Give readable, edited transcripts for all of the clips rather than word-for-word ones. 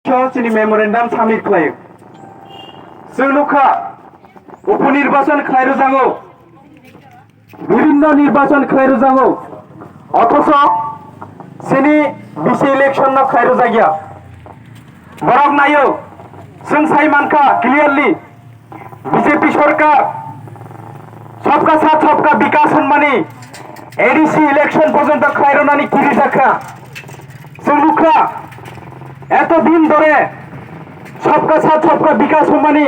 তিনি memorandum summit খাलायो जों नुखा उपनिर्वाचन खालायो जागौ বিভিন্ন নির্বাচন খালাयो जागौ অথচ সেনি বিসি ইলেকশন ন খালাयो जागिया বরং নাইও जों साइ मानखा क्लियरली बीजेपी सरकार सबका साथ सबका विकास होनमानि एडीसी इलेक्शन पर्यन्त खालायो नानि किरि जाखा जों नुखा এত দিন ধরে सबका साथ सबका विकास होनमानि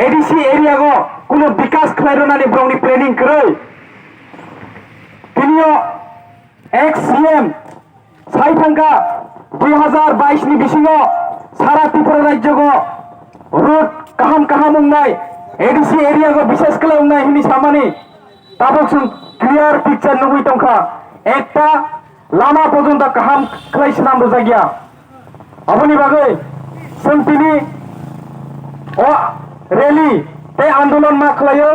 एडीसी एरिया गो কোনো বিকাশ খালাयो नानि ब्रंनि प्लेनिंग करै तिनियो एक्स सीएम साइ थांगा 2022 नि बिसिङो सारा त्रिपुरा राज्य गो रोड काहाम काहाम उंनाय एडीसी एरिया गो विशेष कले उंनाय हिनि सामानि ताबक जों क्लियर पिक्चर नुबुइ तंखा एकटा लामा पर्यन्त काहाम खालायसो नांगौ जागिया अबनि बागै जों तिनि रैली ते आंदोलन मा खालायो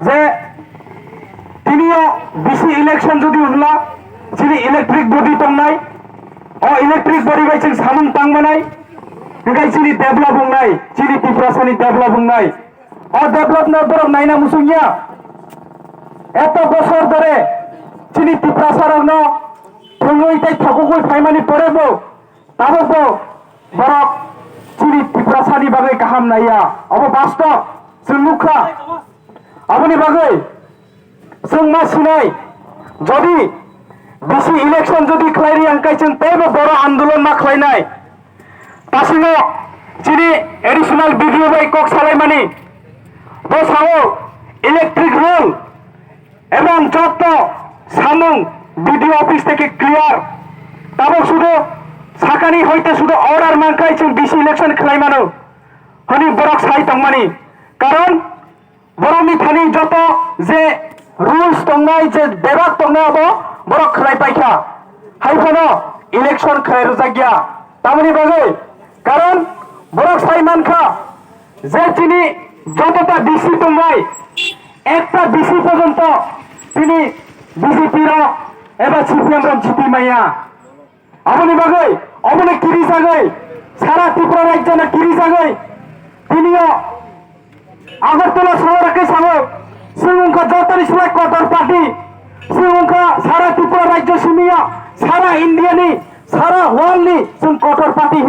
जे तिनियो बीसी इलेक्शन जुदि उनला जिनि इलेक्ट्रिक बडी तंनाय इलेक्ट्रिक बडी बाय जों सामुं तांबानाय ओंखाय जिनि डेभलप होनाय जिनि त्रिपुरासानि डेभलप होनाय डेभलप ना बरफ नायना मुसुंगिया एत बছর ধরে जिनि त्रिपुरासारनो थंगै ताइ थाखुगै फाइमानि परेबो ताबो बरफ जिनि त्रिपुरासानि बागै गाहाम नाया अब वास्तव जों नुखा अबनि बागै जों मा सिनाय जदि बीसी इलेक्शन जदि खालायरि आंखाय जों तेबो बर आंदोलन मा खालायनाय तासिनो जिनि एडिशनल वीडियो बाय कक सालायमानि बसाओ इलेक्ट्रिक रूल এবং যত সামুং ভিডিও অফিস থেকে ক্লিয়ার তাবো শুধু সাকানি হইতে শুধু অর্ডার মানকাই जों बीसी इलेक्शन खालायमानो हनि बरक साइ तंमानि कारण बरकनि थानि যত जे रुल्स तंनाय जे बेबाक तंनाय अब बरक खालाय पाइखा हाइफानो इलेक्शन खालायरो जागिया तामनि बागै कारण बरक साइ मानखा जे जिनि যতটা बीसी तंनाय একটা बीसी পর্যন্ত তিনি বিজেপি র এবা সিপিএম র জিতি মাইয়া अबनि बागै अबनि किरि जागै सारा त्रिपुरा राज्य ना किरि जागै तिनियो আগরতলা শহরকে সামো শ্রীলঙ্কা যতরি সুলাই কটর পার্টি শ্রীলঙ্কা সারা त्रिपुरा राज्य সিমিয়া সারা ইন্ডিয়ানি সারা ওয়ার্ল্ডনি जों कटर पार्टी हिनि